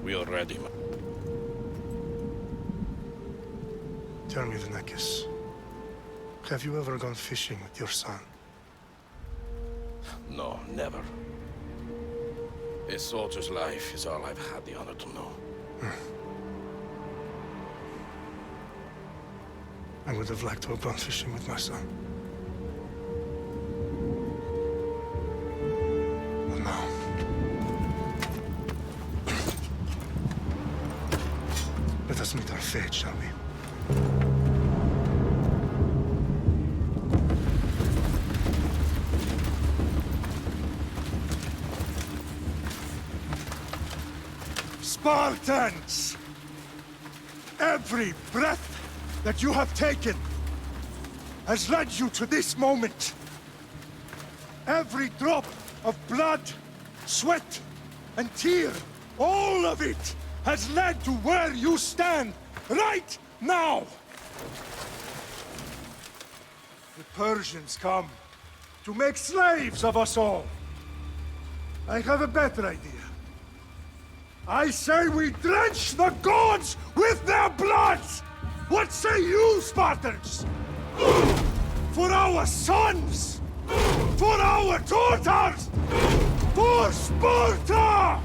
We are ready. Tell me, the Nekis, have you ever gone fishing with your son? No, never. A soldier's life is all I've had the honor to know. I would have liked to have gone fishing with my son. But no. Let us meet our fate, shall we? Spartans! Every breath that you have taken has led you to this moment. Every drop of blood, sweat, and tear, all of it has led to where you stand right now. The Persians come to make slaves of us all. I have a better idea. I say we drench the gods with their blood! What say you, Spartans? For our sons! For our daughters! For Sparta!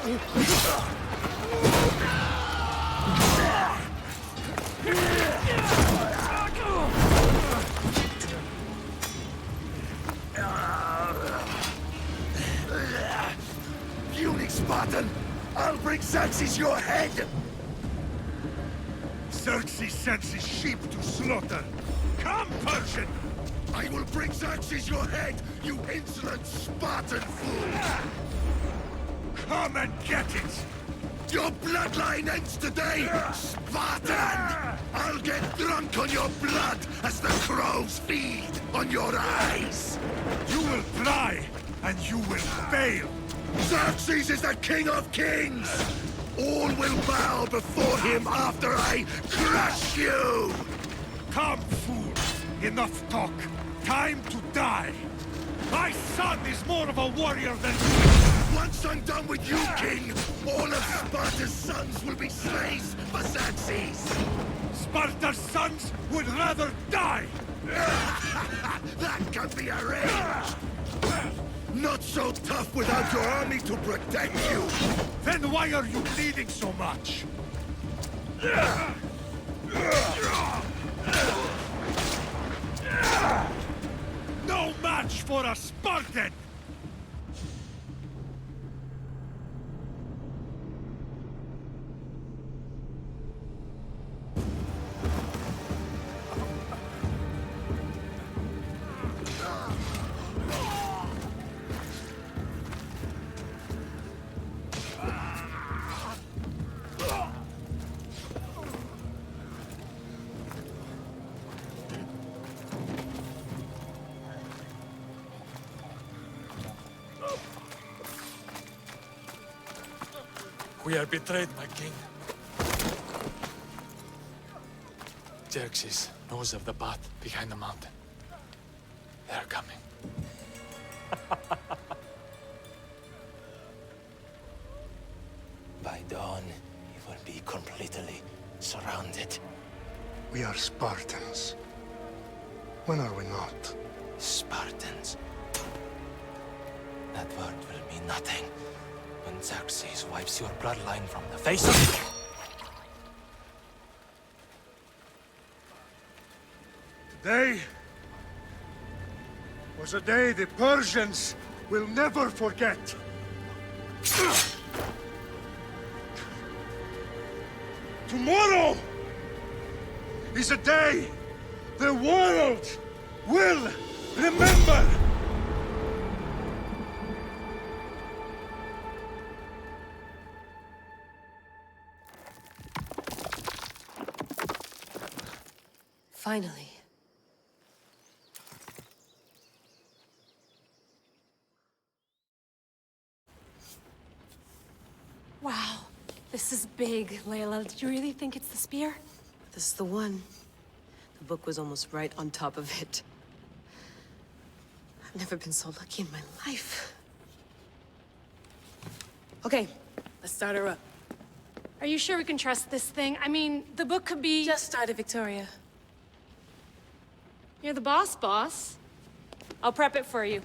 Puny Spartan! I'll bring Xerxes your head! Xerxes sends his sheep to slaughter. Come, Persian! I will bring Xerxes your head, you insolent Spartan fool! Come and get it! Your bloodline ends today, Spartan! I'll get drunk on your blood as the crows feed on your eyes! You will try, and you will fail. Xerxes is the king of kings! All will bow before him after I crush you! Come, fool! Enough talk. Time to die. My son is more of a warrior than you. Once I'm done with you, king, all of Sparta's sons will be slaves for Xerxes! Sparta's sons would rather die. That can be arranged! Not so tough without your army to protect you! Then why are you bleeding so much? No match for a Spartan! We are betrayed, my king. Xerxes knows of the path behind the mountain. They are coming. By dawn, you will be completely surrounded. We are Spartans. When are we not? Spartans. That word will mean nothing when Xerxes wipes your bloodline from the face of... Today was a day the Persians will never forget. Tomorrow is a day the world will remember. Finally. Wow, this is big, Layla. Did you really think it's the spear? This is the one. The book was almost right on top of it. I've never been so lucky in my life. Okay, let's start her up. Are you sure we can trust this thing? I mean, the book could be... Just started, Victoria. You're the boss. I'll prep it for you.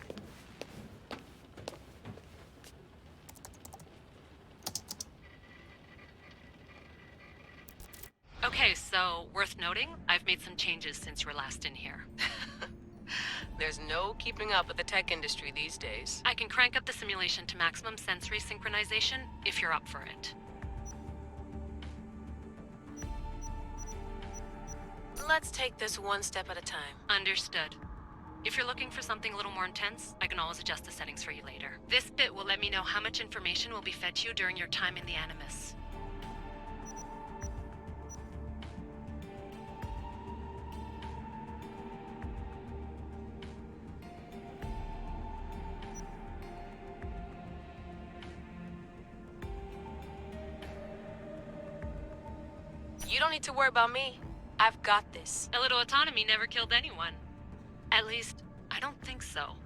Okay, so, worth noting, I've made some changes since you were last in here. There's no keeping up with the tech industry these days. I can crank up the simulation to maximum sensory synchronization, if you're up for it. Let's take this one step at a time. Understood. If you're looking for something a little more intense, I can always adjust the settings for you later. This bit will let me know how much information will be fed to you during your time in the Animus. You don't need to worry about me. I've got this. A little autonomy never killed anyone. At least, I don't think so.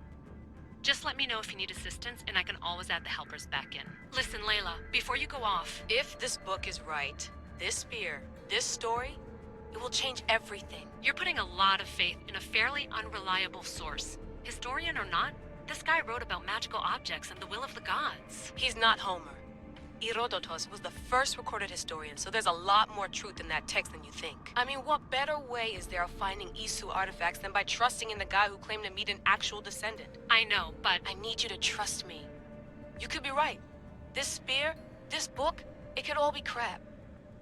Just let me know if you need assistance, and I can always add the helpers back in. Listen, Layla, before you go off... If this book is right, this spear, this story, it will change everything. You're putting a lot of faith in a fairly unreliable source. Historian or not, this guy wrote about magical objects and the will of the gods. He's not Homer. Herodotus was the first recorded historian, so there's a lot more truth in that text than you think. I mean, what better way is there of finding Isu artifacts than by trusting in the guy who claimed to meet an actual descendant? I know, but I need you to trust me. You could be right. This spear, this book, it could all be crap.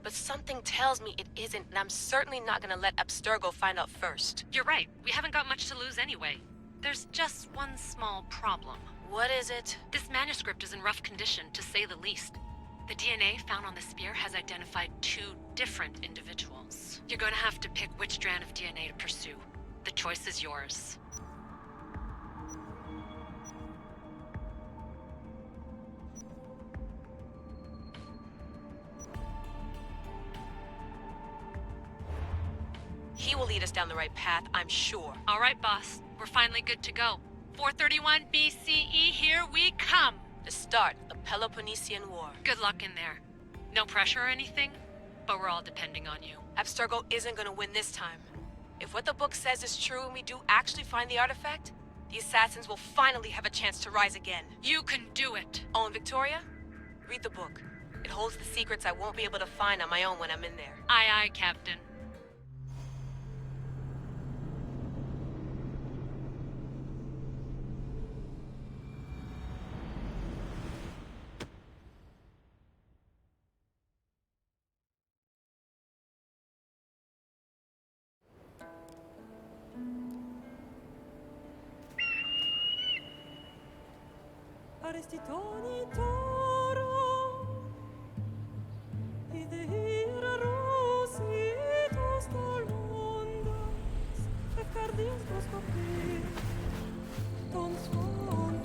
But something tells me it isn't, and I'm certainly not gonna let Abstergo find out first. you're right. We haven't got much to lose anyway. There's just one small problem. What is it? This manuscript is in rough condition, to say the least. The DNA found on the spear has identified 2 different individuals. You're going to have to pick which strand of DNA to pursue. The choice is yours. He will lead us down the right path, I'm sure. All right, boss. We're finally good to go. 431 BCE, here we come! The start of the Peloponnesian War. Good luck in there. No pressure or anything, but we're all depending on you. Abstergo isn't gonna win this time. If what the book says is true and we do actually find the artifact, the assassins will finally have a chance to rise again. You can do it! Oh, and Victoria? Read the book. It holds the secrets I won't be able to find on my own when I'm in there. Aye, aye, Captain. Arestitoni toro, idehira rositos tolondas, efcardias proskopir, ton svon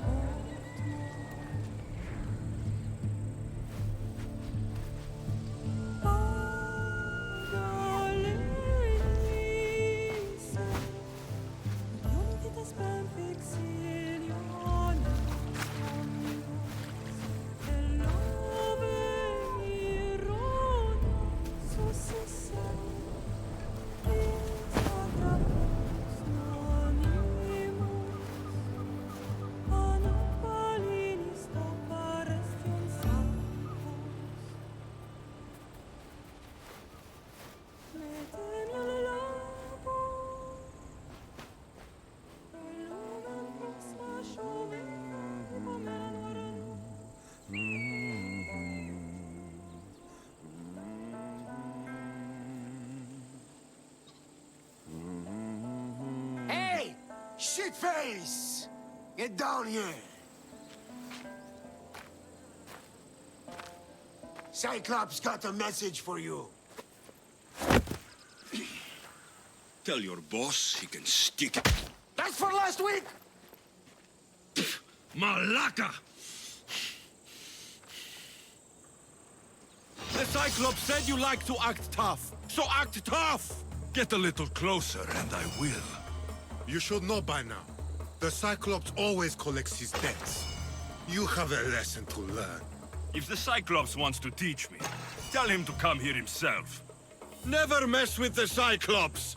Shitface! Get down here! Cyclops got a message for you. Tell your boss he can stick it. That's for last week! Malaka! The Cyclops said you like to act tough, so act tough! Get a little closer and I will. You should know by now. The Cyclops always collects his debts. You have a lesson to learn. If the Cyclops wants to teach me, tell him to come here himself. Never mess with the Cyclops!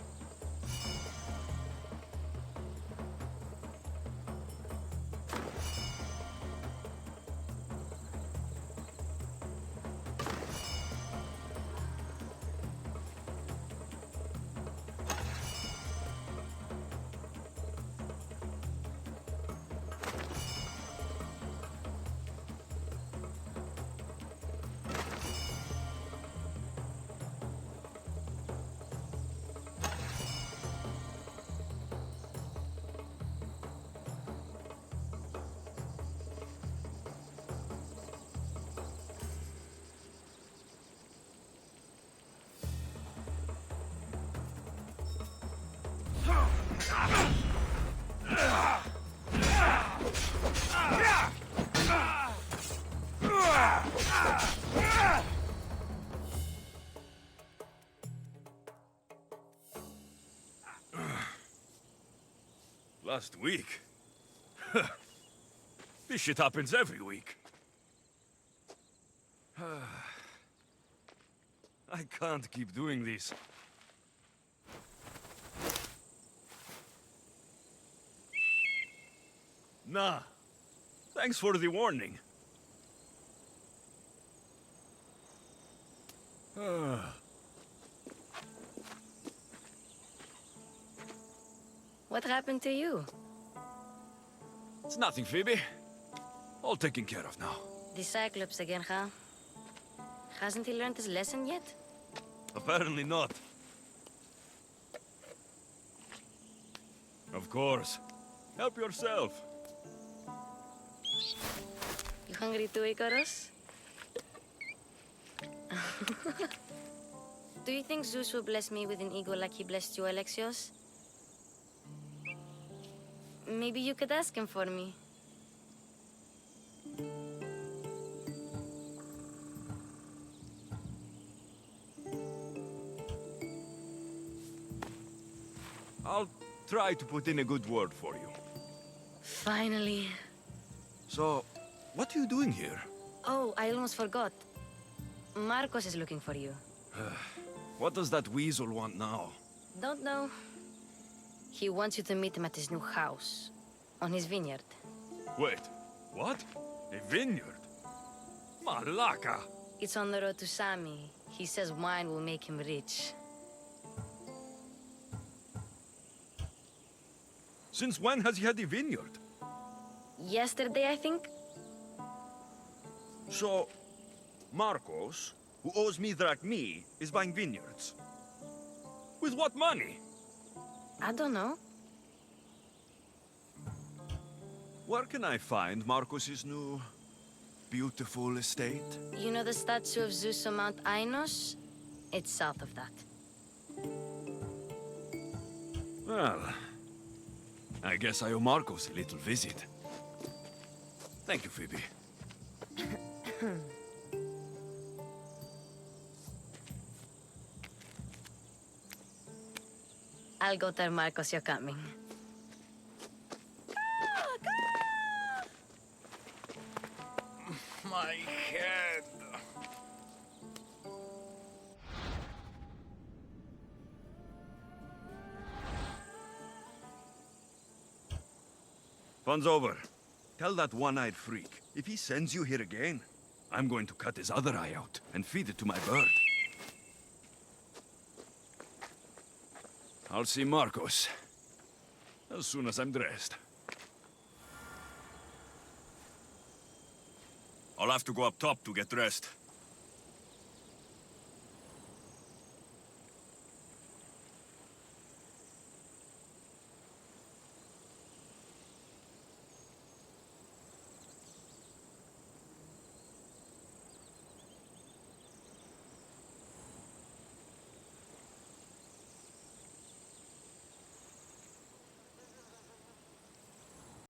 Last week? This shit happens every week. I can't keep doing this. Nah. Thanks for the warning. What happened to you? It's nothing, Phoebe. All taken care of now. The Cyclops again, huh? Hasn't he learned his lesson yet? Apparently not. Of course. Help yourself. You hungry too, Icarus? Do you think Zeus will bless me with an ego like he blessed you, Alexios? Maybe you could ask him for me. I'll try to put in a good word for you. Finally. So, what are you doing here? Oh, I almost forgot. Marcos is looking for you. What does that weasel want now? Don't know. He wants you to meet him at his new house. On his vineyard. Wait, what? A vineyard? Malaka! It's on the road to Sami. He says wine will make him rich. Since when has he had a vineyard? Yesterday, I think? So, Marcos, who owes me drachmi, is buying vineyards. With what money? I don't know. Where can I find Marcos's new, beautiful estate? You know the statue of Zeus on Mount Ainos? It's south of that. Well, I guess I owe Marcos a little visit. Thank you, Phoebe. I'll go tell Marcos you're coming. My head. Fun's over. Tell that one-eyed freak, if he sends you here again, I'm going to cut his other eye out and feed it to my bird. I'll see Marcos as soon as I'm dressed. I'll have to go up top to get dressed.